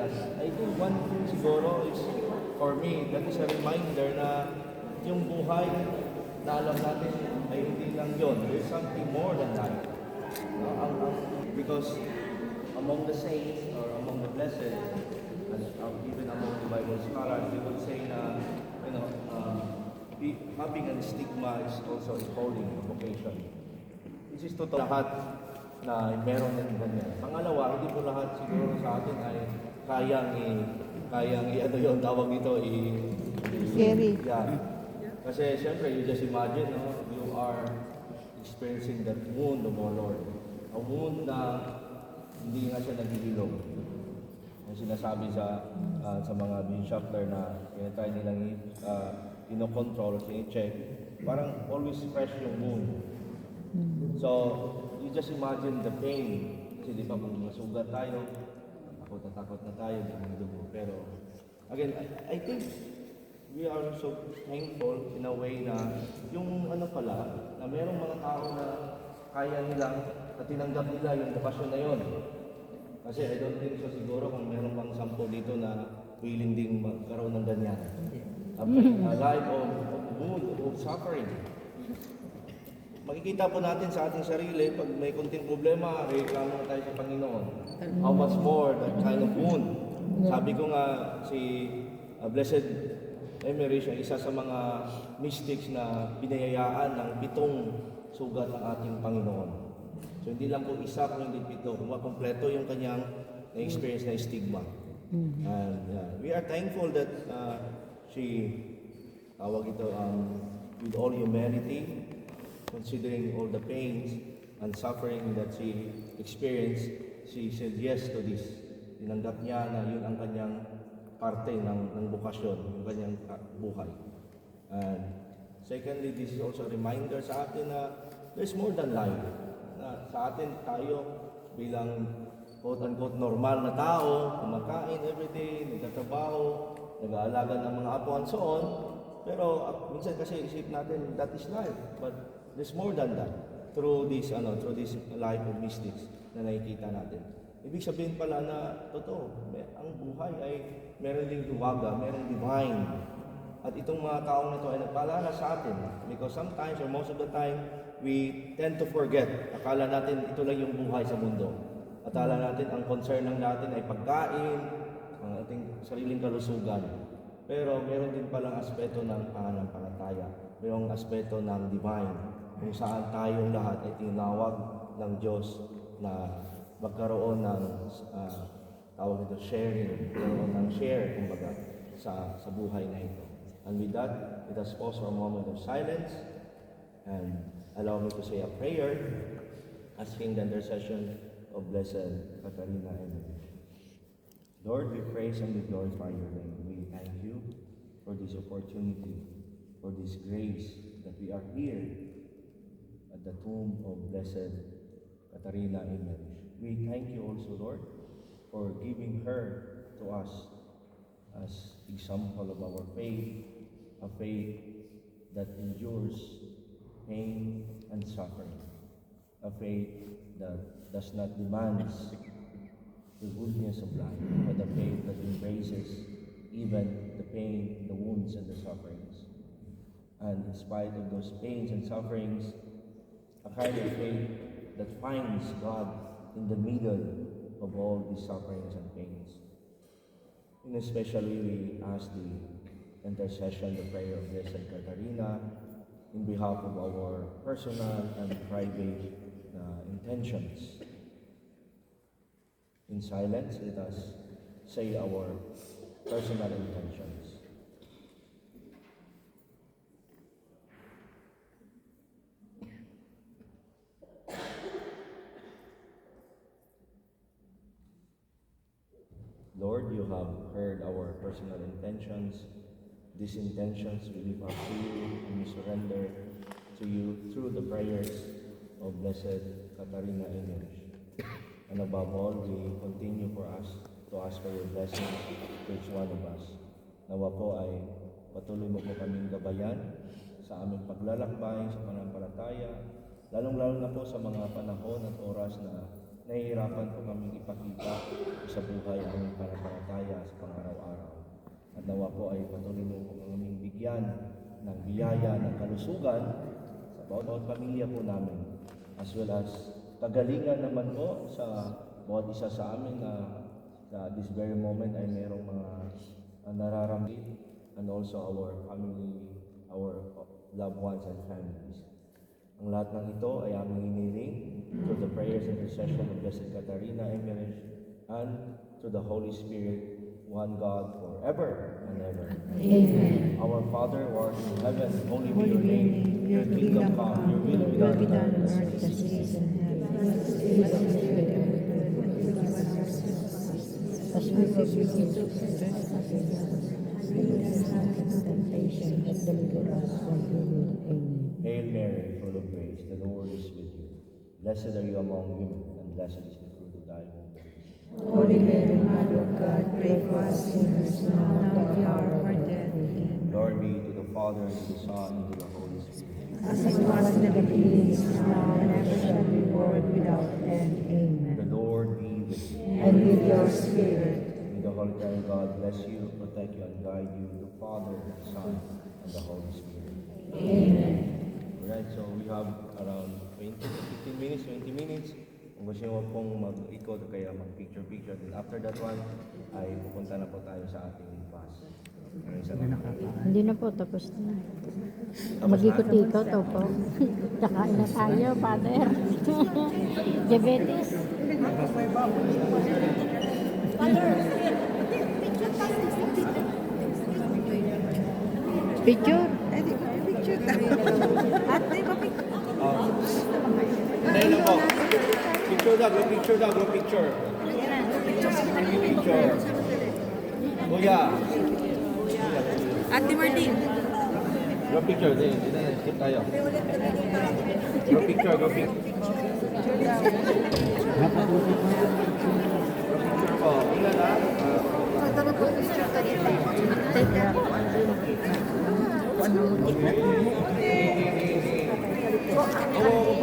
us. I think one thing siguro is, for me, that is a reminder na yung buhay na alam natin ay hindi lang yun. There's something more than life. No? Because among the saints or among the blessed, and even among the Bible scholars, they would say na, having a stigma is also a calling, a vocation. This is totoo lahat na meron ng ganyan. Pangalawa, hindi po lahat siguro sa atin ay kayang ano yung tawag dito, Scary. Yeah. Kasi siyempre, you just imagine, no? You are experiencing that wound of our Lord. A wound na hindi nga siya naghihilom. Ang sinasabi sa mga bishopler na pinatry nilang ino-control, i-check, parang always fresh yung wound. So, you just imagine the pain. Kasi di ba kung masugat tayo, takot na tayo, ang dugo. Pero, again, I think we are so thankful in a way na yung ano pala, na merong mga tao na kaya nilang at tinanggap nila yung bukasyon na yun. Kasi I don't think so siguro kung meron pang 10 dito na willing ding magkaroon ng ganyan. A life of mood, of suffering. Makikita po natin sa ating sarili, pag may konting problema, reklamo tayo sa Panginoon. How much more that kind of wound. Sabi ko nga, si Blessed Emery, siya isa sa mga mystics na binayayaan ng 7 sugat ng ating Panginoon. So hindi lang po isa, kung hindi 7, kung kompleto yung kanyang na-experience na stigma. And we are thankful that she, with all humanity, considering all the pains and suffering that she experienced, she said yes to this. Tinanggap niya na yun ang kanyang parte ng bukasyon, yung kanyang buhay. And secondly, this is also a reminder sa atin na there's more than life. Na sa atin, tayo bilang quote-unquote normal na tao, kumakain everyday, nagtatrabaho, nag-aalaga ng mga apo and so on. Pero minsan kasi isip natin, that is life. But there's more than that through this life of mystics na nakikita natin. Ibig sabihin pala na totoo, ang buhay ay meron ding duwaga, meron divine. At itong mga taong na ito ay nagpaalala sa atin because sometimes or most of the time we tend to forget. Akala natin ito lang yung buhay sa mundo. Akala natin ang concern ng natin ay pagkain, ang ating sariling kalusugan. Pero meron din palang aspeto ng pananampalataya, mayroong aspeto ng divine, kung saan tayong lahat ay tinawag ng Diyos na magkaroon ng tawag ito sharing, magkaroon ng share, kumbaga, sa buhay na ito. And with that, let us pause for a moment of silence and allow me to say a prayer, asking the intercession of Blessed Catarina Emery. Lord, we praise and we glorify your name. We thank you for this opportunity, for this grace that we are here at the tomb of Blessed Catarina Emery. We thank you also, Lord, for giving her to us as example of our faith, a faith that endures pain and suffering, a faith that does not demand the goodness of life, but a faith that embraces even the pain, the wounds, and the sufferings. And in spite of those pains and sufferings, a kind of faith that finds God in the middle of all these sufferings and pains. And especially we ask the intercession, the prayer of Blessed Catarina, in behalf of our personal and private intentions. In silence, let us say our personal intentions. Lord, you have heard our personal intentions. These intentions we lift up to you and we surrender to you through the prayers of Blessed Catarina Emery. And above all, we continue to ask for your blessing to each one of us. Nawa po ay patuloy mo po kaming gabayan sa aming paglalakbay sa pananampalataya, lalong-lalo na po sa mga panahon at oras na nahihirapan po kaming ipakita sa buhay ang pananampalataya Nawa po ay patuloy mo po kaming bigyan ng biyaya, ng kalusugan sa bawat pamilya po namin. As well as kagalingan naman po sa bawat isa sa amin na sa this very moment ay merong mga nararamdaman, and also our family, our loved ones and families. Ang lahat ng ito ay aming hiniling through the prayers and intercession of Blessed Catarina Emmerich and to the Holy Spirit, one God, forever and ever. Amen. Our Father, who art in heaven, holy be your name. Your kingdom come, your will be done on earth as it is in heaven. As we forgive temptation and deliver us from evil. Amen. Hail Mary, full of grace, the Lord is with you. Blessed are you among women, and blessed is the fruit of thy womb. Holy Mary, Mother of God, pray for us sinners now and at the hour of our death. Amen. Glory be to the Father, and to the Son, and to the Holy Spirit. As it was in the beginning, is now, and ever shall be, world without end. Amen. The Lord be with you. And with your spirit. May the Holy Trinity God bless you, protect you, and guide you, the Father, the Son, and the Holy Spirit. Amen. Alright, so we have around 15 minutes, 20 minutes. Kung gusto nyo pong mag-ikot o kaya mag-picture-picture, then after that one, ay pupunta na po tayo sa ating bus. Hindi na po, tapos na. Mag-ikot-ikot, opo. Tsakain na tayo, Father. Diabetes. Picture? Hindi na po. Picture daw, picture daw, picture. Picture. Kuya. Ate Martin. Go picture, hindi na, skip tayo. Go picture, go picture. Po, ilan na? Oo,